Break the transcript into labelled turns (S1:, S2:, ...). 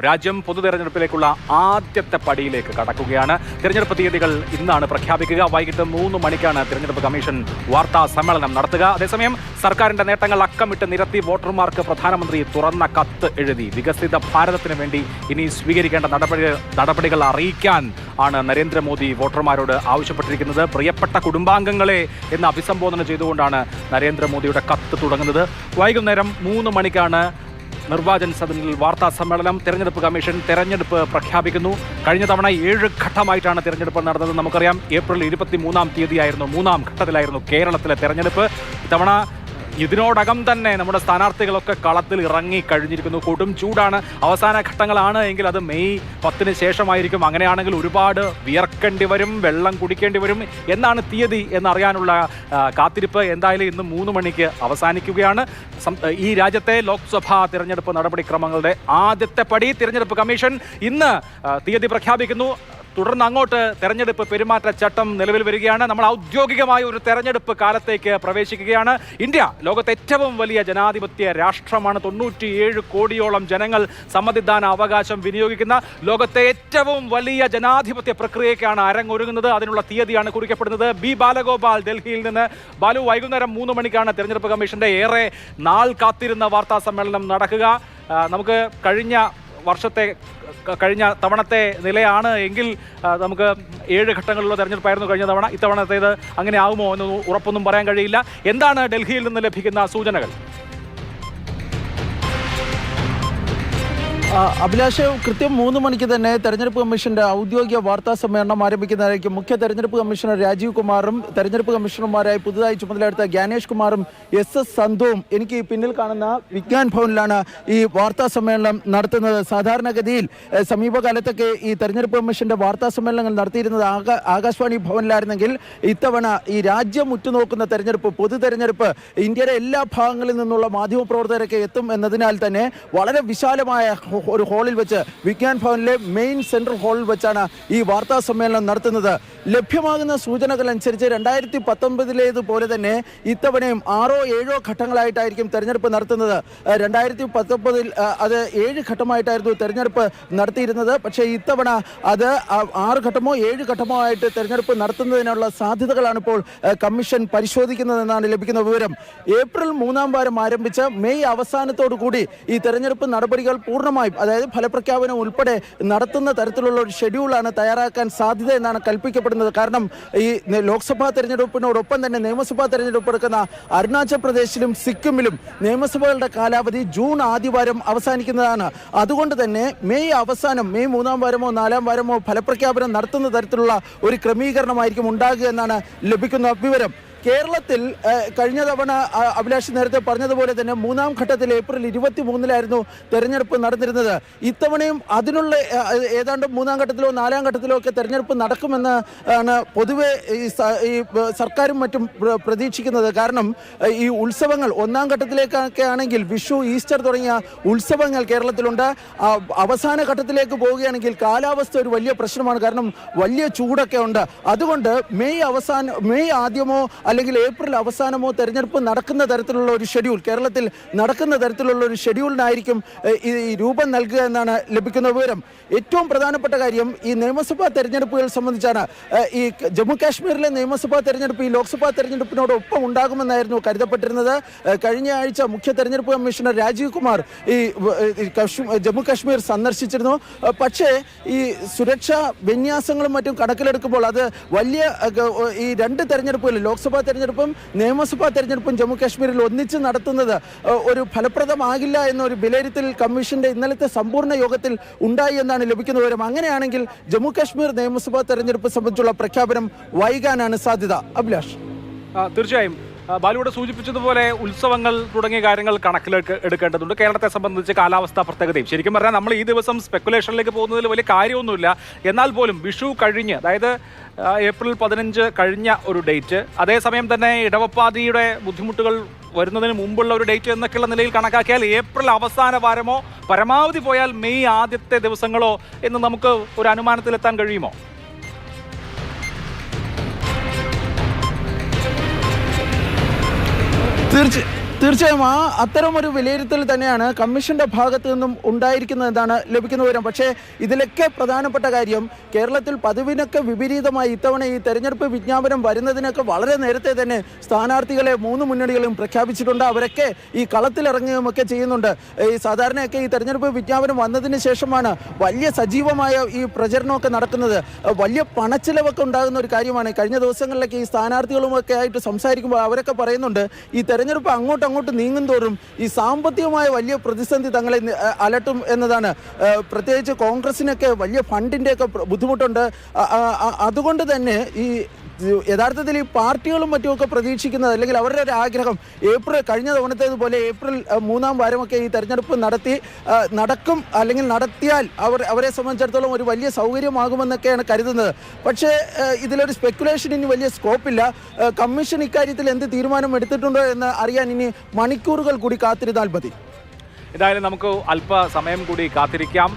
S1: രാജ്യം പൊതു തെരഞ്ഞെടുപ്പിലേക്കുള്ള ആദ്യത്തെ പടിയിലേക്ക് കടക്കുകയാണ്. തെരഞ്ഞെടുപ്പ് തീയതികൾ ഇന്നാണ് പ്രഖ്യാപിക്കുക. വൈകിട്ട് 3 മണിക്കാണ് തെരഞ്ഞെടുപ്പ് കമ്മീഷൻ വാർത്താ സമ്മേളനം നടത്തുക. അതേസമയം സർക്കാരിന്റെ നേട്ടങ്ങൾ അക്കമിട്ട് നിരത്തി വോട്ടർമാർക്ക് പ്രധാനമന്ത്രി തുറന്ന കത്ത് എഴുതി. വികസിത ഭാരതത്തിന് വേണ്ടി ഇനി സ്വീകരിക്കേണ്ട നടപടികൾ അറിയിക്കാൻ ആണ് നരേന്ദ്രമോദി വോട്ടർമാരോട് ആവശ്യപ്പെട്ടിരിക്കുന്നത്. പ്രിയപ്പെട്ട കുടുംബാംഗങ്ങളെ എന്ന് അഭിസംബോധന ചെയ്തുകൊണ്ടാണ് നരേന്ദ്രമോദിയുടെ കത്ത് തുടങ്ങുന്നത്. വൈകുന്നേരം 3 മണിക്കാണ് നിർവാചൻ സദനിൽ വാർത്താ സമ്മേളനം. തെരഞ്ഞെടുപ്പ് കമ്മീഷൻ തെരഞ്ഞെടുപ്പ് പ്രഖ്യാപിക്കുന്നു. കഴിഞ്ഞ തവണ 7 ഘട്ടമായിട്ടാണ് തെരഞ്ഞെടുപ്പ് നടന്നത്. നമുക്കറിയാം, ഏപ്രിൽ 23-ാം തീയതിയായിരുന്നു 3ാം ഘട്ടത്തിലായിരുന്നു കേരളത്തിലെ തെരഞ്ഞെടുപ്പ്. ഇത്തവണ ഇതിനോടകം തന്നെ നമ്മുടെ സ്ഥാനാർത്ഥികളൊക്കെ കളത്തിൽ ഇറങ്ങി കഴിഞ്ഞിരിക്കുന്നു. കൊടും ചൂടാണ്. അവസാന ഘട്ടങ്ങളാണ് എങ്കിൽ അത് മെയ് 10-ന് ശേഷമായിരിക്കും. അങ്ങനെയാണെങ്കിൽ ഒരുപാട് വിയർക്കേണ്ടി വരും, വെള്ളം കുടിക്കേണ്ടി വരും. എന്നാണ് തീയതി എന്നറിയാനുള്ള കാത്തിരിപ്പ്. എന്തായാലും ഇന്ന് 3 മണിക്ക് അവസാനിക്കുകയാണ്. ഈ രാജ്യത്തെ ലോക്സഭാ തിരഞ്ഞെടുപ്പ് നടപടിക്രമങ്ങളുടെ ആദ്യത്തെ പടി തിരഞ്ഞെടുപ്പ് കമ്മീഷൻ ഇന്ന് തീയതി പ്രഖ്യാപിക്കുന്നു. തുടർന്ന് അങ്ങോട്ട് തെരഞ്ഞെടുപ്പ് പെരുമാറ്റച്ചട്ടം നിലവിൽ വരികയാണ്. നമ്മൾ ഔദ്യോഗികമായ ഒരു തെരഞ്ഞെടുപ്പ് കാലത്തേക്ക് പ്രവേശിക്കുകയാണ്. ഇന്ത്യ ലോകത്തെ ഏറ്റവും വലിയ ജനാധിപത്യ രാഷ്ട്രമാണ്. 97 കോടിയോളം ജനങ്ങൾ സമ്മതിദാന അവകാശം വിനിയോഗിക്കുന്ന ലോകത്തെ ഏറ്റവും വലിയ ജനാധിപത്യ പ്രക്രിയയ്ക്കാണ് അരങ്ങൊരുങ്ങുന്നത്. അതിനുള്ള തീയതിയാണ് കുറിക്കപ്പെടുന്നത്. ബി ബാലഗോപാൽ ഡൽഹിയിൽ നിന്ന്. ബാലു, വൈകുന്നേരം 3 മണിക്കാണ് തെരഞ്ഞെടുപ്പ് കമ്മീഷന്റെ ഏറെ നാൾ കാത്തിരുന്ന വാർത്താ സമ്മേളനം നടക്കുക. നമുക്ക് കഴിഞ്ഞ തവണത്തെ നിലയാണ് എങ്കിൽ നമുക്ക് 7 ഘട്ടങ്ങളിലുള്ള തെരഞ്ഞെടുപ്പായിരുന്നു കഴിഞ്ഞ തവണ. ഇത്തവണത്തേത് അങ്ങനെ ആകുമോ എന്ന് ഉറപ്പൊന്നും പറയാൻ കഴിയില്ല. എന്താണ് ഡൽഹിയിൽ നിന്ന് ലഭിക്കുന്ന സൂചനകൾ?
S2: അഭിലാഷ്, കൃത്യം 3 മണിക്ക് തന്നെ തെരഞ്ഞെടുപ്പ് കമ്മീഷന്റെ ഔദ്യോഗിക വാർത്താ സമ്മേളനം ആരംഭിക്കുന്നതായിരിക്കും. മുഖ്യ തെരഞ്ഞെടുപ്പ് കമ്മീഷണർ രാജീവ് കുമാറും തെരഞ്ഞെടുപ്പ് കമ്മീഷണർമാരായി പുതുതായി ചുമതലയെടുത്ത ജ്ഞാനേഷ് കുമാറും SS സന്ധുവും എനിക്ക് പിന്നിൽ കാണുന്ന വിജ്ഞാൻ ഭവനിലാണ് ഈ വാർത്താ സമ്മേളനം നടത്തുന്നത്. സാധാരണഗതിയിൽ സമീപകാലത്തൊക്കെ ഈ തെരഞ്ഞെടുപ്പ് കമ്മീഷന്റെ വാർത്താ സമ്മേളനങ്ങൾ നടത്തിയിരുന്നത് ആകാശവാണി ഭവനിലായിരുന്നെങ്കിൽ ഇത്തവണ ഈ രാജ്യം ഉറ്റുനോക്കുന്ന തെരഞ്ഞെടുപ്പ്, പൊതു തെരഞ്ഞെടുപ്പ്, ഇന്ത്യയുടെ എല്ലാ ഭാഗങ്ങളിൽ നിന്നുള്ള മാധ്യമപ്രവർത്തകരൊക്കെ എത്തും എന്നതിനാൽ തന്നെ വളരെ വിശാലമായ ഒരു ഹാളിൽ വെച്ച്, വിജ്ഞാൻ ഭവനിലെ മെയിൻ സെൻട്രൽ ഹാളിൽ വെച്ചാണ് ഈ വാർത്താ സമ്മേളനം നടത്തുന്നത്. ലഭ്യമാകുന്ന സൂചനകൾ അനുസരിച്ച് 2019 തന്നെ ഇത്തവണയും 6-7 ഘട്ടങ്ങളായിട്ടായിരിക്കും തെരഞ്ഞെടുപ്പ് നടത്തുന്നത്. 2019 അത് 7 ഘട്ടമായിട്ടായിരുന്നു തെരഞ്ഞെടുപ്പ് നടത്തിയിരുന്നത്. പക്ഷേ ഇത്തവണ അത് 6 ഘട്ടമോ 7 ഘട്ടമോ ആയിട്ട് തെരഞ്ഞെടുപ്പ് നടത്തുന്നതിനുള്ള സാധ്യതകളാണ് ഇപ്പോൾ കമ്മീഷൻ പരിശോധിക്കുന്നതെന്നാണ് ലഭിക്കുന്ന വിവരം. ഏപ്രിൽ 3-ാം വാരം ആരംഭിച്ച് മെയ് അവസാനത്തോടു കൂടി ഈ തെരഞ്ഞെടുപ്പ് നടപടികൾ പൂർണ്ണമായും, അതായത് ഫലപ്രഖ്യാപനം ഉൾപ്പെടെ നടത്തുന്ന തരത്തിലുള്ള ഒരു ഷെഡ്യൂളാണ് തയ്യാറാക്കാൻ സാധ്യത എന്നാണ് കൽപ്പിക്കപ്പെടുന്നത്. കാരണം ഈ ലോക്സഭാ തെരഞ്ഞെടുപ്പിനോടൊപ്പം തന്നെ നിയമസഭാ തെരഞ്ഞെടുപ്പ് എടുക്കുന്ന അരുണാചൽ പ്രദേശിലും സിക്കിമിലും നിയമസഭകളുടെ കാലാവധി ജൂൺ ആദ്യവാരം അവസാനിക്കുന്നതാണ്. അതുകൊണ്ട് തന്നെ മെയ് അവസാനം, മെയ് 3-ാം വാരമോ 4-ാം വാരമോ ഫലപ്രഖ്യാപനം നടത്തുന്ന തരത്തിലുള്ള ഒരു ക്രമീകരണമായിരിക്കും ഉണ്ടാകുക എന്നാണ് ലഭിക്കുന്ന വിവരം. കേരളത്തിൽ കഴിഞ്ഞ തവണ അഭിലാഷ് നേരത്തെ പറഞ്ഞതുപോലെ തന്നെ 3-ാം ഘട്ടത്തിൽ ഏപ്രിൽ 23-ലായിരുന്നു തെരഞ്ഞെടുപ്പ് നടന്നിരുന്നത്. ഇത്തവണയും അതിനുള്ള ഏതാണ്ട് 3-ാം ഘട്ടത്തിലോ 4-ാം ഘട്ടത്തിലോ ഒക്കെ തെരഞ്ഞെടുപ്പ് നടക്കുമെന്ന് ആണ് പൊതുവെ ഈ സർക്കാരും മറ്റും പ്രതീക്ഷിക്കുന്നത്. കാരണം ഈ ഉത്സവങ്ങൾ 1-ാം ഘട്ടത്തിലേക്കൊക്കെ ആണെങ്കിൽ വിഷു, ഈസ്റ്റർ തുടങ്ങിയ ഉത്സവങ്ങൾ കേരളത്തിലുണ്ട്. അവസാന ഘട്ടത്തിലേക്ക് പോവുകയാണെങ്കിൽ കാലാവസ്ഥ ഒരു വലിയ പ്രശ്നമാണ്. കാരണം വലിയ ചൂടൊക്കെ ഉണ്ട്. അതുകൊണ്ട് മെയ് ആദ്യമോ അല്ലെങ്കിൽ ഏപ്രിൽ അവസാനമോ തെരഞ്ഞെടുപ്പ് നടക്കുന്ന തരത്തിലുള്ള ഒരു ഷെഡ്യൂൾ, കേരളത്തിൽ നടക്കുന്ന തരത്തിലുള്ള ഒരു ഷെഡ്യൂളിനായിരിക്കും ഈ രൂപം നൽകുക എന്നാണ് ലഭിക്കുന്ന വിവരം. ഏറ്റവും പ്രധാനപ്പെട്ട കാര്യം ഈ നിയമസഭാ തെരഞ്ഞെടുപ്പുകൾ സംബന്ധിച്ചാണ്. ഈ ജമ്മു കാശ്മീരിലെ നിയമസഭാ തെരഞ്ഞെടുപ്പ് ഈ ലോക്സഭാ തെരഞ്ഞെടുപ്പിനോടൊപ്പം ഉണ്ടാകുമെന്നായിരുന്നു കരുതപ്പെട്ടിരുന്നത്. കഴിഞ്ഞ ആഴ്ച മുഖ്യ തെരഞ്ഞെടുപ്പ് കമ്മീഷണർ രാജീവ് കുമാർ ഈ ജമ്മു കാശ്മീർ സന്ദർശിച്ചിരുന്നു. പക്ഷേ ഈ സുരക്ഷാ വിന്യാസങ്ങളും മറ്റും കണക്കിലെടുക്കുമ്പോൾ അത് വലിയ ഈ 2 തെരഞ്ഞെടുപ്പുകൾ, ലോക്സഭാ തെരഞ്ഞെടുപ്പും നിയമസഭാ തെരഞ്ഞെടുപ്പും ജമ്മു കാശ്മീരിൽ ഒന്നിച്ച് നടത്തുന്നത് ഒരു ഫലപ്രദമാകില്ല എന്നൊരു വിലയിരുത്തൽ കമ്മീഷന്റെ ഇന്നലത്തെ സമ്പൂർണ്ണ യോഗത്തിൽ ഉണ്ടായി എന്നാണ് ലഭിക്കുന്ന വിവരം. അങ്ങനെയാണെങ്കിൽ ജമ്മു കാശ്മീർ നിയമസഭാ തെരഞ്ഞെടുപ്പ് സംബന്ധിച്ചുള്ള പ്രഖ്യാപനം വൈകാനാണ് സാധ്യത. അഭിലാഷ്,
S1: തീർച്ചയായും ബാലുവിടെ സൂചിപ്പിച്ചതുപോലെ ഉത്സവങ്ങൾ തുടങ്ങിയ കാര്യങ്ങൾ എടുക്കേണ്ടതുണ്ട്. കേരളത്തെ സംബന്ധിച്ച് കാലാവസ്ഥാ പ്രത്യേകതയും ശരിക്കും പറഞ്ഞാൽ നമ്മൾ ഈ ദിവസം സ്പെക്കുലേഷനിലേക്ക് പോകുന്നതിൽ വലിയ കാര്യമൊന്നുമില്ല. എന്നാൽ പോലും വിഷു കഴിഞ്ഞ്, അതായത് ഏപ്രിൽ 15 കഴിഞ്ഞ ഒരു ഡേറ്റ്, അതേസമയം തന്നെ ഇടവപ്പാതിയുടെ ബുദ്ധിമുട്ടുകൾ വരുന്നതിന് മുമ്പുള്ള ഒരു ഡേറ്റ് എന്നൊക്കെയുള്ള നിലയിൽ കണക്കാക്കിയാൽ ഏപ്രിൽ അവസാന വാരമോ പരമാവധി പോയാൽ മെയ് ആദ്യത്തെ ദിവസങ്ങളോ എന്ന് നമുക്ക് ഒരു അനുമാനത്തിലെത്താൻ കഴിയുമോ?
S2: തീർച്ചയായും അത്തരം ഒരു വിലയിരുത്തൽ തന്നെയാണ് കമ്മീഷന്റെ ഭാഗത്തു നിന്നും ഉണ്ടായിരിക്കുന്നത് എന്നാണ് ലഭിക്കുന്ന വിവരം. പക്ഷേ ഇതിലൊക്കെ പ്രധാനപ്പെട്ട കാര്യം കേരളത്തിൽ പതിവിനൊക്കെ വിപരീതമായി ഇത്തവണ ഈ തെരഞ്ഞെടുപ്പ് വിജ്ഞാപനം വരുന്നതിനൊക്കെ വളരെ നേരത്തെ തന്നെ സ്ഥാനാർത്ഥികളെ മൂന്ന് മുന്നണികളും പ്രഖ്യാപിച്ചിട്ടുണ്ട്. അവരൊക്കെ ഈ കളത്തിലിറങ്ങുകയുമൊക്കെ ചെയ്യുന്നുണ്ട്. ഈ സാധാരണയൊക്കെ ഈ തെരഞ്ഞെടുപ്പ് വിജ്ഞാപനം വന്നതിന് ശേഷമാണ് വലിയ സജീവമായ ഈ പ്രചരണമൊക്കെ നടക്കുന്നത്. വലിയ പണച്ചിലവൊക്കെ ഉണ്ടാകുന്ന ഒരു കാര്യമാണ്. കഴിഞ്ഞ ദിവസങ്ങളിലൊക്കെ ഈ സ്ഥാനാർത്ഥികളുമൊക്കെ ആയിട്ട് സംസാരിക്കുമ്പോൾ അവരൊക്കെ പറയുന്നുണ്ട് ഈ തെരഞ്ഞെടുപ്പ് അങ്ങോട്ട് നീങ്ങും തോറും ഈ സാമ്പത്തികമായ വലിയ പ്രതിസന്ധി തങ്ങളെ അലട്ടും എന്നതാണ്. പ്രത്യേകിച്ച് കോൺഗ്രസിനൊക്കെ വലിയ ഫണ്ടിൻ്റെയൊക്കെ ബുദ്ധിമുട്ടുണ്ട്. അതുകൊണ്ട് തന്നെ ഈ യഥാർത്ഥത്തിൽ ഈ പാർട്ടികളും മറ്റുമൊക്കെ പ്രതീക്ഷിക്കുന്നത് അല്ലെങ്കിൽ അവരുടെ ഒരു ആഗ്രഹം കഴിഞ്ഞ തവണത്തേതുപോലെ ഏപ്രിൽ 3-ാം വാരമൊക്കെ ഈ തെരഞ്ഞെടുപ്പ് നടക്കും അല്ലെങ്കിൽ നടത്തിയാൽ അവരെ സംബന്ധിച്ചിടത്തോളം ഒരു വലിയ സൗകര്യമാകുമെന്നൊക്കെയാണ് കരുതുന്നത്. പക്ഷേ ഇതിലൊരു സ്പെക്കുലേഷൻ ഇനി വലിയ സ്കോപ്പില്ല. കമ്മീഷൻ ഇക്കാര്യത്തിൽ എന്ത് തീരുമാനം എടുത്തിട്ടുണ്ടോ എന്ന് അറിയാൻ ഇനി മണിക്കൂറുകൾ കൂടി കാത്തിരുന്നാൽ മതി.
S1: എന്തായാലും നമുക്ക് അല്പസമയം കൂടി കാത്തിരിക്കാം.